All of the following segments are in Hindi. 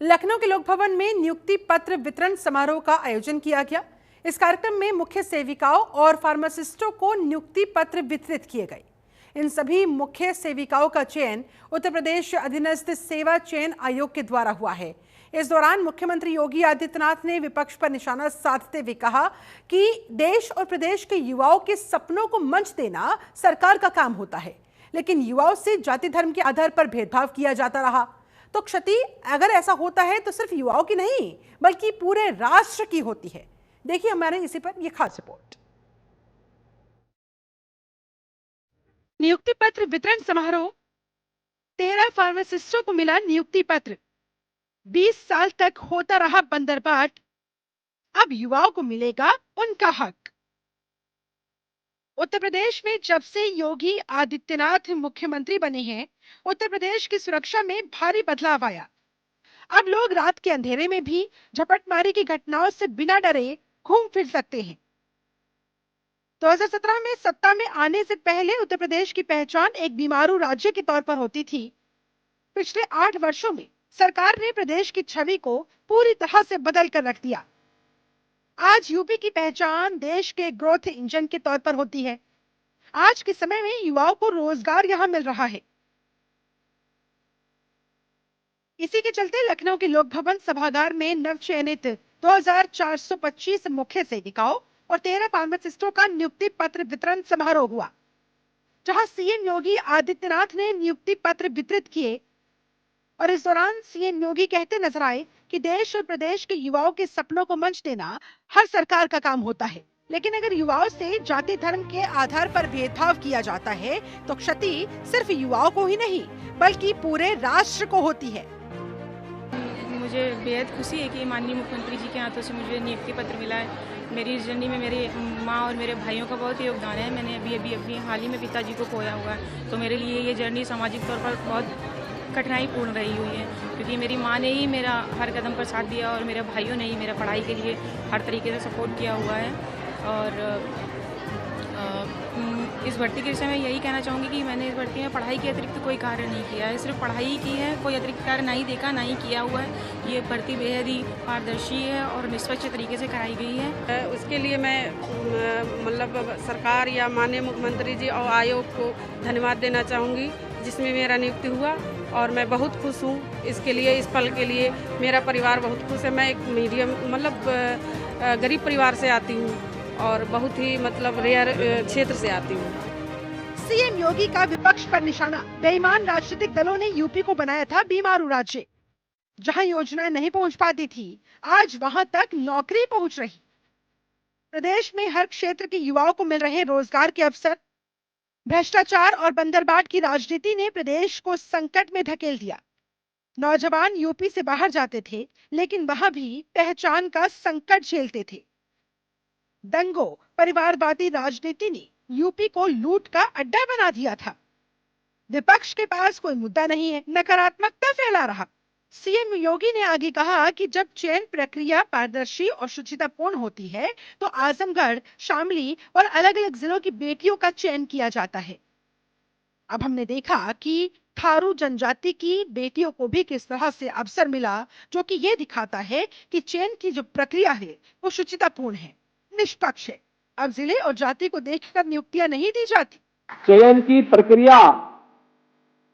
लखनऊ के लोक भवन में नियुक्ति पत्र वितरण समारोह का आयोजन किया गया। इस कार्यक्रम में मुख्य सेविकाओं और फार्मासिस्टों को नियुक्ति पत्र वितरित किए गए। इन सभी मुख्य सेविकाओं का चयन उत्तर प्रदेश अधीनस्थ सेवा चयन आयोग के द्वारा हुआ है। इस दौरान मुख्यमंत्री योगी आदित्यनाथ ने विपक्ष पर निशाना साधते हुए कहा कि देश और प्रदेश के युवाओं के सपनों को मंच देना सरकार का काम होता है, लेकिन युवाओं से जाति धर्म के आधार पर भेदभाव किया जाता रहा तो क्षति अगर ऐसा होता है तो सिर्फ युवाओं की नहीं बल्कि पूरे राष्ट्र की होती है। देखिए हमारे इसी पर यह खास रिपोर्ट। नियुक्ति पत्र वितरण समारोह। 13 फार्मासिस्टों को मिला नियुक्ति पत्र। 20 साल तक होता रहा बंदरबाट, अब युवाओं को मिलेगा उनका हक। उत्तर प्रदेश में जब से योगी आदित्यनाथ मुख्यमंत्री बने हैं, उत्तर प्रदेश की सुरक्षा में भारी बदलाव आया। अब लोग रात के अंधेरे में भी झपटमारी की घटनाओं से बिना डरे घूम फिर सकते हैं। 2017 में सत्ता में आने से पहले उत्तर प्रदेश की पहचान एक बीमारू राज्य के तौर पर होती थी। पिछले 8 वर्षों में सरकार ने प्रदेश की छवि को पूरी तरह से बदल कर रख दिया। आज यूपी की पहचान देश के ग्रोथ इंजन के तौर पर होती है। आज के समय में युवाओं को रोजगार यहां मिल रहा है। इसी के चलते लखनऊ के लोक भवन सभागार में नवचयनित 2425 मुख्य सेविकाओं और 13 फार्मासिस्टों का नियुक्ति पत्र वितरण समारोह हुआ, जहां सीएम योगी आदित्यनाथ ने नियुक्ति पत्र वितरित किए। और इस दौरान सीएम योगी कहते नजर आए कि देश और प्रदेश के युवाओं के सपनों को मंच देना हर सरकार का काम होता है, लेकिन अगर युवाओं से जाति धर्म के आधार पर भेदभाव किया जाता है तो क्षति सिर्फ युवाओं को ही नहीं बल्कि पूरे राष्ट्र को होती है। मुझे बेहद खुशी है कि माननीय मुख्यमंत्री जी के हाथों से मुझे नियुक्ति पत्र मिला है। मेरी इस जर्नी में मेरे माँ और मेरे भाइयों का बहुत योगदान है। मैंने अभी अपनी हाल ही में पिताजी को खोया हुआ है, तो मेरे लिए ये जर्नी सामाजिक तौर पर बहुत कठिनाईपूर्ण रही हुई है, क्योंकि मेरी माँ ने ही मेरा हर कदम पर साथ दिया और मेरे भाइयों ने ही मेरा पढ़ाई के लिए हर तरीके से सपोर्ट किया हुआ है। और इस भर्ती के विषय में यही कहना चाहूँगी कि मैंने इस भर्ती में पढ़ाई के अतिरिक्त कोई कार्य नहीं किया है। सिर्फ पढ़ाई ही की है, कोई अतिरिक्त कार्य नहीं देखा, नहीं किया हुआ है। ये भर्ती बेहद ही पारदर्शी है और निष्पक्ष तरीके से कराई गई है। उसके लिए मैं मतलब सरकार या माननीय मुख्यमंत्री जी और आयोग को धन्यवाद देना चाहूँगी, जिसमें मेरा नियुक्ति हुआ और मैं बहुत खुश हूँ इसके लिए। इस पल के लिए मेरा परिवार बहुत खुश है। मैं एक मीडियम मतलब गरीब परिवार से आती हूँ और बहुत ही मतलब रेयर क्षेत्र से आती हूँ। सीएम योगी का विपक्ष पर निशाना। बेईमान राजनीतिक दलों ने यूपी को बनाया था बीमारू राज्य। जहां योजनाएं नहीं पहुंच पाती थी, आज वहां तक नौकरी पहुंच रही। प्रदेश में हर क्षेत्र के युवाओं को मिल रहे रोजगार के अवसर। भ्रष्टाचार और बंदरबाट की राजनीति ने प्रदेश को संकट में धकेल दिया। नौजवान यूपी से बाहर जाते थे, लेकिन वहां भी पहचान का संकट झेलते थे। दंगों, परिवारवादी राजनीति ने यूपी को लूट का अड्डा बना दिया था। विपक्ष के पास कोई मुद्दा नहीं है, नकारात्मकता फैला रहा। सीएम योगी ने आगे कहा कि जब चयन प्रक्रिया पारदर्शी और शुचितापूर्ण होती है तो आजमगढ़, शामली और अलग-अलग जिलों की बेटियों का चयन किया जाता है। अब हमने देखा कि थारू जनजाति की बेटियों को भी किस तरह से अवसर मिला, जो कि ये दिखाता है कि चयन की जो प्रक्रिया है वो शुचितापूर्ण है, निष्पक्ष है। अब जिले और जाति को देखकर नियुक्तियां नहीं दी जाती। चयन की प्रक्रिया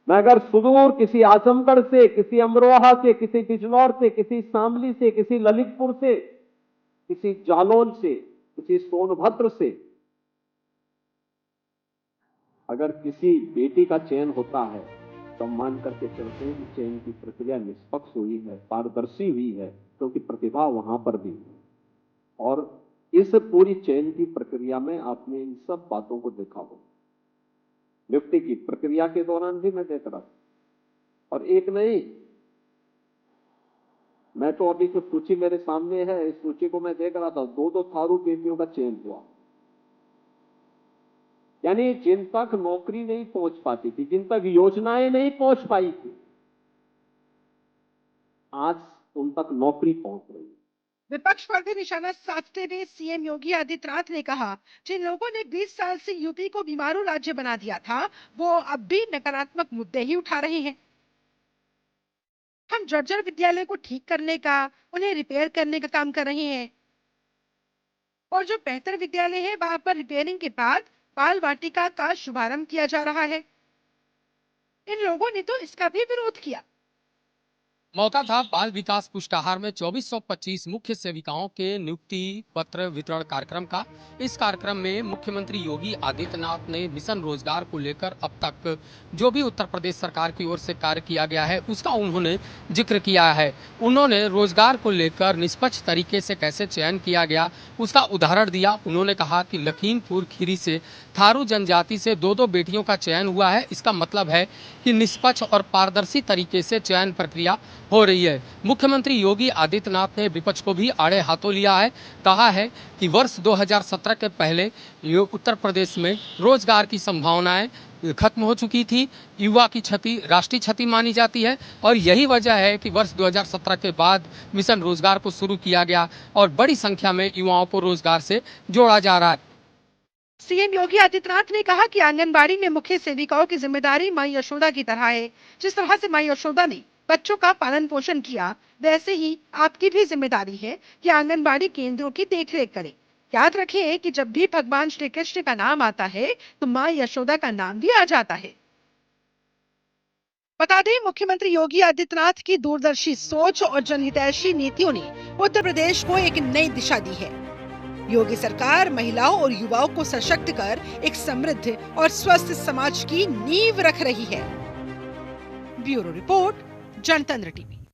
में अगर सुदूर किसी आजमगढ़ से, किसी अमरोहा से, किसी बिजनौर से, किसी शामली से, किसी ललितपुर से, किसी जालौन से, किसी सोनभद्र से अगर किसी बेटी का चयन होता है तो मान करके चलते हैं कि चयन की प्रक्रिया निष्पक्ष हुई है, पारदर्शी हुई है, क्योंकि प्रतिभा वहां पर भी है। और इस पूरी चयन की प्रक्रिया में आपने इन सब बातों को देखा हो। नियुक्ति की प्रक्रिया के दौरान भी मैं देख रहा था, और एक नहीं, मैं तो अभी जो सूची मेरे सामने है, इस सूची को मैं देख रहा था, 2-2 थारू बेटियों का चयन हुआ। यानी जिन तक नौकरी नहीं पहुंच पाती थी, जिन तक योजनाएं नहीं पहुंच पाई थी, आज उन तक नौकरी पहुंच रही है। विपक्ष पर भी निशाना साधते हुए सीएम योगी आदित्यनाथ ने कहा, जिन लोगों ने 20 साल से यूपी को बीमारू राज्य बना दिया था, वो अब भी नकारात्मक मुद्दे ही उठा रहे हैं। हम जर्जर विद्यालय को ठीक करने का, उन्हें रिपेयर करने का काम कर रहे हैं। और जो बेहतर विद्यालय है वहां पर रिपेयरिंग के बाद बाल वाटिका का शुभारंभ किया जा रहा है। इन लोगों ने तो इसका भी विरोध किया। मौका था बाल विकास पुष्टाहार में 2425 मुख्य सेविकाओं के नियुक्ति पत्र वितरण कार्यक्रम का। इस कार्यक्रम में मुख्यमंत्री योगी आदित्यनाथ ने मिशन रोजगार को लेकर अब तक जो भी उत्तर प्रदेश सरकार की ओर से कार्य किया गया है उसका उन्होंने जिक्र किया है। उन्होंने रोजगार को लेकर निष्पक्ष तरीके से कैसे चयन किया गया उसका उदाहरण दिया। उन्होंने कहा कि लखीमपुर खीरी से थारू जनजाति से 2-2 बेटियों का चयन हुआ है। इसका मतलब है कि निष्पक्ष और पारदर्शी तरीके से चयन प्रक्रिया हो रही है। मुख्यमंत्री योगी आदित्यनाथ ने विपक्ष को भी आड़े हाथों लिया है। कहा है कि वर्ष 2017 के पहले उत्तर प्रदेश में रोजगार की संभावनाएं खत्म हो चुकी थी। युवा की क्षति राष्ट्रीय क्षति मानी जाती है और यही वजह है कि वर्ष 2017 के बाद मिशन रोजगार को शुरू किया गया और बड़ी संख्या में युवाओं को रोजगार से जोड़ा जा रहा है। सीएम योगी आदित्यनाथ ने कहा कि आंगनबाड़ी में मुख्य सेविकाओं की जिम्मेदारी माई यशोदा की तरह है। जिस तरह से माई यशोदा ने बच्चों का पालन पोषण किया, वैसे ही आपकी भी जिम्मेदारी है कि आंगनबाड़ी केंद्रों की देखरेख करें। याद रखें कि जब भी भगवान श्री कृष्ण का नाम आता है तो मां यशोदा का नाम भी आ जाता है। बता दें, मुख्यमंत्री योगी आदित्यनाथ की दूरदर्शी सोच और जनहितैषी नीतियों ने उत्तर प्रदेश को एक नई दिशा दी है। योगी सरकार महिलाओं और युवाओं को सशक्त कर एक समृद्ध और स्वस्थ समाज की नींव रख रही है। ब्यूरो रिपोर्ट, जनतंत्र टीवी।